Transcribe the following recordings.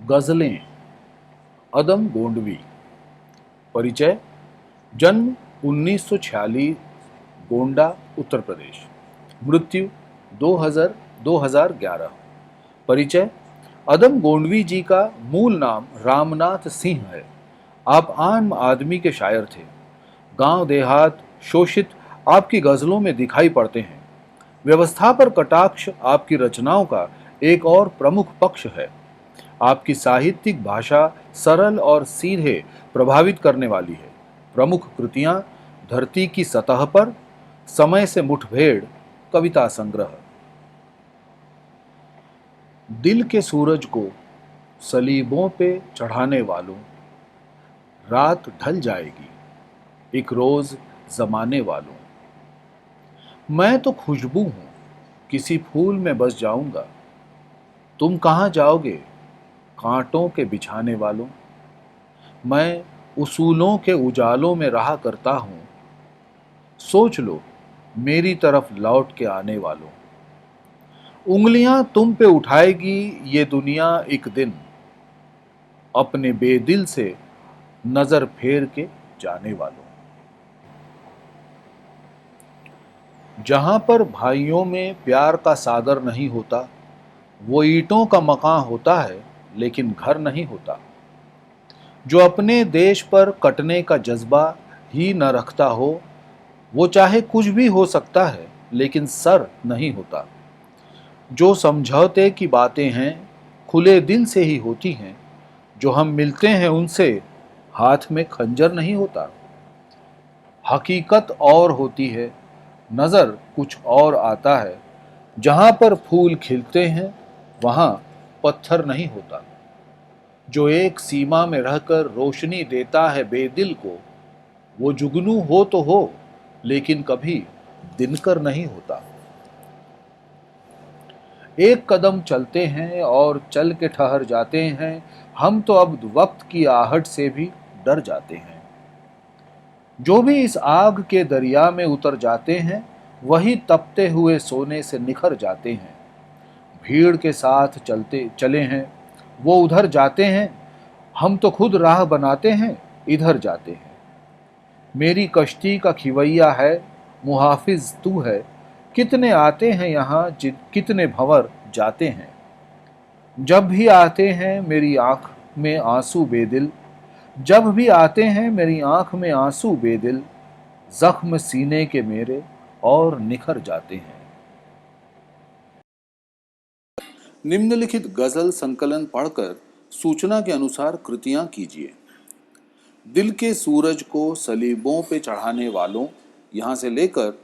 गजलें। अदम गोंडवी। परिचय। जन्म 1946, गोंडा, उत्तर प्रदेश। मृत्यु 2011। परिचय। अदम गोंडवी जी का मूल नाम रामनाथ सिंह है। आप आम आदमी के शायर थे। गांव देहात शोषित आपकी गजलों में दिखाई पड़ते हैं। व्यवस्था पर कटाक्ष आपकी रचनाओं का एक और प्रमुख पक्ष है। आपकी साहित्यिक भाषा सरल और सीधे प्रभावित करने वाली है। प्रमुख कृतियां धरती की सतह पर, समय से मुठभेड़, कविता संग्रह। दिल के सूरज को सलीबों पे चढ़ाने वालों, रात ढल जाएगी एक रोज जमाने वालों। मैं तो खुशबू हूं, किसी फूल में बस जाऊंगा। तुम कहां जाओगे कांटों के बिछाने वालों। मैं उसूलों के उजालों में रहा करता हूं। सोच लो मेरी तरफ लौट के आने वालों। उंगलियां तुम पे उठाएगी ये दुनिया एक दिन, अपने बेदिल से नजर फेर के जाने वालों। जहां पर भाइयों में प्यार का सागर नहीं होता, वो ईंटों का मकान होता है लेकिन घर नहीं होता। जो अपने देश पर कटने का जज्बा ही न रखता हो, वो चाहे कुछ भी हो सकता है लेकिन सर नहीं होता। जो समझौते की बातें हैं खुले दिल से ही होती हैं। जो हम मिलते हैं उनसे हाथ में खंजर नहीं होता। हकीकत और होती है, नजर कुछ और आता है। जहां पर फूल खिलते हैं वहां पत्थर नहीं होता। जो एक सीमा में रहकर रोशनी देता है बेदिल को, वो जुगनू हो तो हो लेकिन कभी दिनकर नहीं होता। एक कदम चलते हैं और चल के ठहर जाते हैं। हम तो अब वक्त की आहट से भी डर जाते हैं। जो भी इस आग के दरिया में उतर जाते हैं वही तपते हुए सोने से निखर जाते हैं। भीड़ के साथ चलते चले हैं, वो उधर जाते हैं। हम तो खुद राह बनाते हैं, इधर जाते हैं। मेरी कश्ती का खिवैया है, मुहाफिज तू है। कितने आते हैं यहाँ, कितने भंवर जाते हैं। जब भी आते हैं मेरी आंख में आंसू बेदिल। जब भी आते हैं मेरी आंख में आंसू बेदिल। जख्म सीने के मेरे और निखर जाते हैं। निम्नलिखित गजल संकलन पढ़कर सूचना के अनुसार कृतियां कीजिए। दिल के सूरज को सलीबों पे चढ़ाने वालों, यहां से लेकर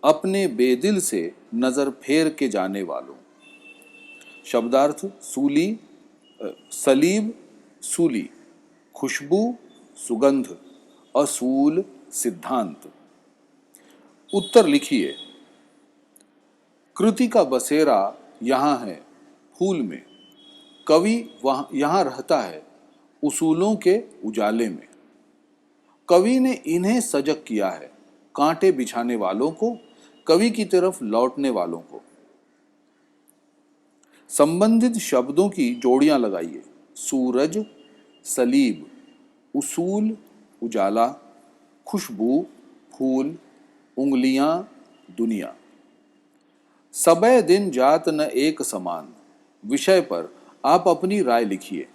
अपने बेदिल से नजर फेर के जाने वालों। शब्दार्थ। सूली, सलीब, सूली। खुशबू, सुगंध। असूल, सिद्धांत। उत्तर लिखिए। कृति का बसेरा यहाँ है फूल में। कवि यहाँ रहता है उसूलों के उजाले में। कवि ने इन्हें सजग किया है कांटे बिछाने वालों को, कवि की तरफ लौटने वालों को। संबंधित शब्दों की जोड़ियां लगाइए। सूरज, सलीब। उसूल, उजाला। खुशबू, फूल। उंगलियां, दुनिया। सबे दिन जात न एक समान विषय पर आप अपनी राय लिखिए।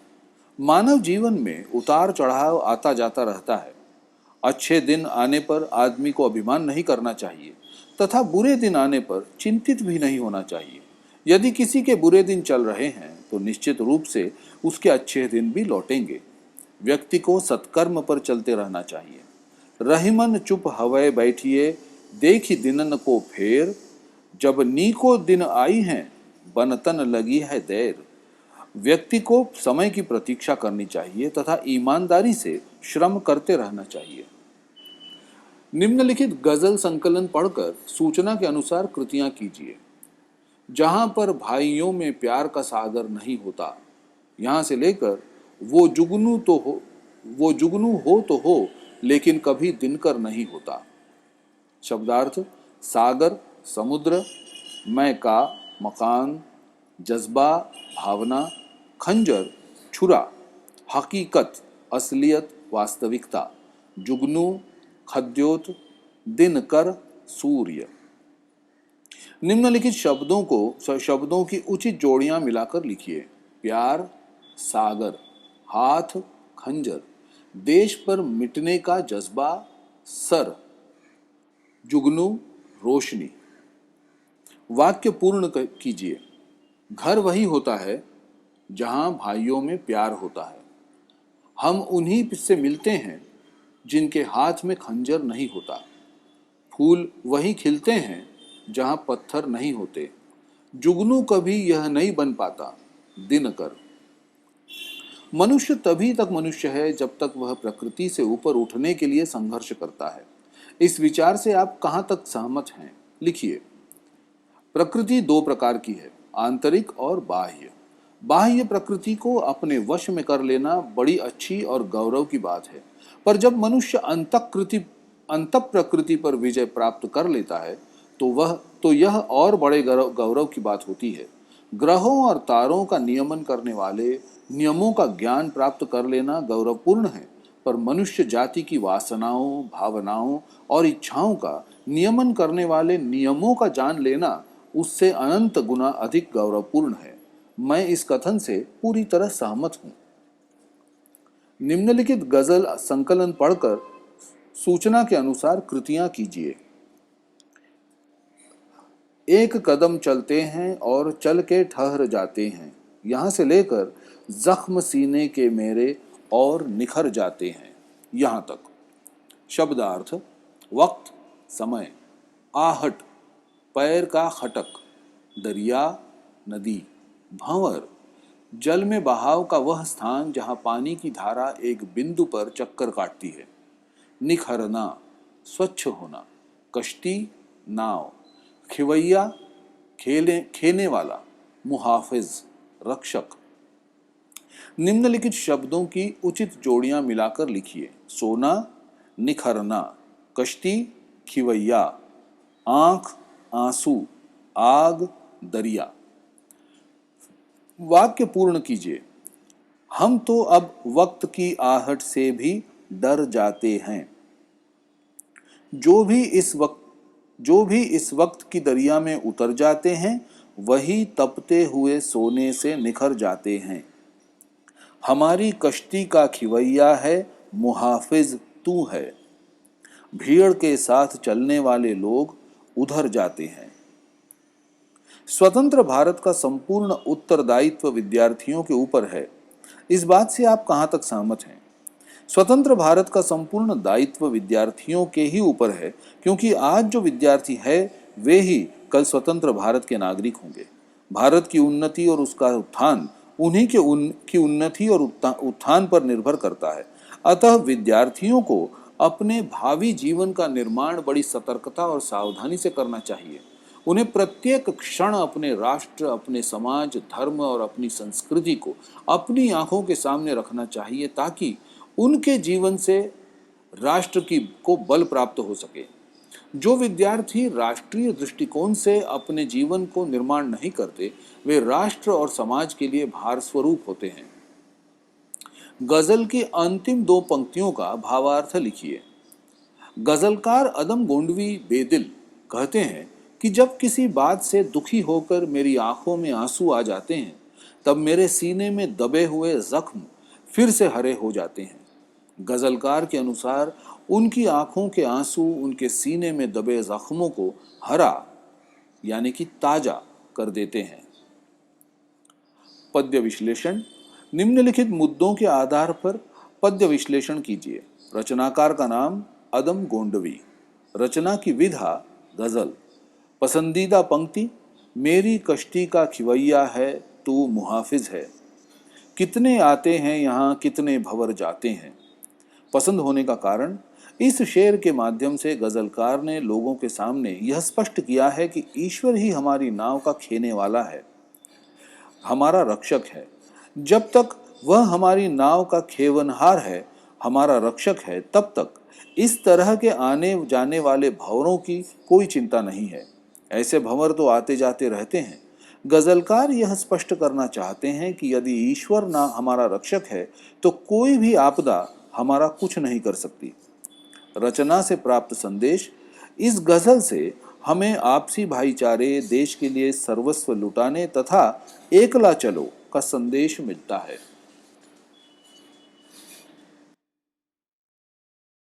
मानव जीवन में उतार चढ़ाव आता जाता रहता है। अच्छे दिन आने पर आदमी को अभिमान नहीं करना चाहिए तथा बुरे दिन आने पर चिंतित भी नहीं होना चाहिए। यदि किसी के बुरे दिन चल रहे हैं तो निश्चित रूप से उसके अच्छे दिन भी लौटेंगे। व्यक्ति को सत्कर्म पर चलते रहना चाहिए। रहीमन चुप हवै बैठिए, देखी दिनन को फेर। जब नीको दिन आई हैं, बनतन लगी है देर। व्यक्ति को समय की प्रतीक्षा करनी चाहिए तथा ईमानदारी से श्रम करते रहना चाहिए। निम्नलिखित गजल संकलन पढ़कर सूचना के अनुसार कृतियां कीजिए। जहां पर भाइयों में प्यार का सागर नहीं होता, यहां से लेकर वो जुगनू हो तो हो लेकिन कभी दिनकर नहीं होता। शब्दार्थ। सागर, समुद्र। मैं का, मकान। जज्बा, भावना। खंजर, छुरा, हकीकत, असलियत, वास्तविकता। जुगनू, खद्योत, दिनकर, सूर्य। निम्नलिखित शब्दों की उचित जोड़ियां मिलाकर लिखिए। प्यार, सागर, हाथ, खंजर, देश पर मिटने का जज्बा, सर, जुगनू, रोशनी। वाक्य पूर्ण कीजिए। घर वही होता है जहां भाइयों में प्यार होता है। हम उन्हीं से मिलते हैं जिनके हाथ में खंजर नहीं होता। फूल वही खिलते हैं जहां पत्थर नहीं होते। जुगनू कभी यह नहीं बन पाता, दिनकर। मनुष्य तभी तक मनुष्य है जब तक वह प्रकृति से ऊपर उठने के लिए संघर्ष करता है। इस विचार से आप कहां तक सहमत हैं? लिखिए। प्रकृति दो प्रकार की है, आंतरिक और बाह्य। बाह्य प्रकृति को अपने वश में कर लेना बड़ी अच्छी और गौरव की बात है, पर जब मनुष्य अंतः प्रकृति पर विजय प्राप्त कर लेता है तो यह और बड़े गौरव की बात होती है। ग्रहों और तारों का नियमन करने वाले नियमों का ज्ञान प्राप्त कर लेना गौरवपूर्ण है, पर मनुष्य जाति की वासनाओं, भावनाओं और इच्छाओं का नियमन करने वाले नियमों का जान लेना उससे अनंत गुना अधिक गौरवपूर्ण है। मैं इस कथन से पूरी तरह सहमत हूं। निम्नलिखित गजल संकलन पढ़कर सूचना के अनुसार कृतियां कीजिए। एक कदम चलते हैं और चल के ठहर जाते हैं, यहां से लेकर जख्म सीने के मेरे और निखर जाते हैं, यहां तक। शब्दार्थ: वक्त, समय। आहट, पैर का खटक। दरिया, नदी। भंवर, जल में बहाव का वह स्थान जहां पानी की धारा एक बिंदु पर चक्कर काटती है। निखरना, स्वच्छ होना। कश्ती, नाव। खिवैया, खेने वाला। मुहाफिज, रक्षक। निम्नलिखित शब्दों की उचित जोड़ियां मिलाकर लिखिए। सोना, निखरना। कश्ती, खिवैया। आंख, आंसू। आग, दरिया। वाक्य पूर्ण कीजिए। हम तो अब वक्त की आहट से भी डर जाते हैं। जो भी इस वक्त की दरिया में उतर जाते हैं, वही तपते हुए सोने से निखर जाते हैं। हमारी कश्ती का खिवैया है, मुहाफिज तू है। भीड़ के साथ चलने वाले लोग उधर जाते हैं। स्वतंत्र भारत का संपूर्ण उत्तरदायित्व विद्यार्थियों के ऊपर है। इस बात से आप कहां तक सहमत हैं? स्वतंत्र भारत का संपूर्ण दायित्व विद्यार्थियों के ही ऊपर है, क्योंकि आज जो विद्यार्थी है वे ही कल स्वतंत्र भारत के नागरिक होंगे। भारत की उन्नति और उसका उत्थान उन्हीं की उन्नति और उत्थान पर निर्भर करता है। अतः विद्यार्थियों को अपने भावी जीवन का निर्माण बड़ी सतर्कता और सावधानी से करना चाहिए। उन्हें प्रत्येक क्षण अपने राष्ट्र, अपने समाज, धर्म और अपनी संस्कृति को अपनी आंखों के सामने रखना चाहिए, ताकि उनके जीवन से राष्ट्र को बल प्राप्त हो सके। जो विद्यार्थी राष्ट्रीय दृष्टिकोण से अपने जीवन को निर्माण नहीं करते, वे राष्ट्र और समाज के लिए भार स्वरूप होते हैं। गजल की अंतिम दो पंक्तियों का भावार्थ लिखिए। गजलकार अदम गोंडवी बेदिल कहते हैं कि जब किसी बात से दुखी होकर मेरी आंखों में आंसू आ जाते हैं, तब मेरे सीने में दबे हुए जख्म फिर से हरे हो जाते हैं। गजलकार के अनुसार उनकी आंखों के आंसू उनके सीने में दबे जख्मों को हरा यानी कि ताजा कर देते हैं। पद्य विश्लेषण: निम्नलिखित मुद्दों के आधार पर पद्य विश्लेषण कीजिए। रचनाकार का नाम अदम गोंडवी। रचना की विधा गजल। पसंदीदा पंक्ति: मेरी कश्ती का खिवैया है, तू मुहाफिज है। कितने आते हैं यहाँ, कितने भंवर जाते हैं। पसंद होने का कारण: इस शेर के माध्यम से गजलकार ने लोगों के सामने यह स्पष्ट किया है कि ईश्वर ही हमारी नाव का खेने वाला है, हमारा रक्षक है। जब तक वह हमारी नाव का खेवनहार है, हमारा रक्षक है, तब तक इस तरह के आने जाने वाले भंवरों की कोई चिंता नहीं है। ऐसे भंवर तो आते जाते रहते हैं, गजलकार यह स्पष्ट करना चाहते हैं कि यदि ईश्वर ना हमारा रक्षक है तो कोई भी आपदा हमारा कुछ नहीं कर सकती। रचना से प्राप्त संदेश। इस गजल से हमें आपसी भाईचारे, देश के लिए सर्वस्व लुटाने तथा एकला चलो का संदेश मिलता है।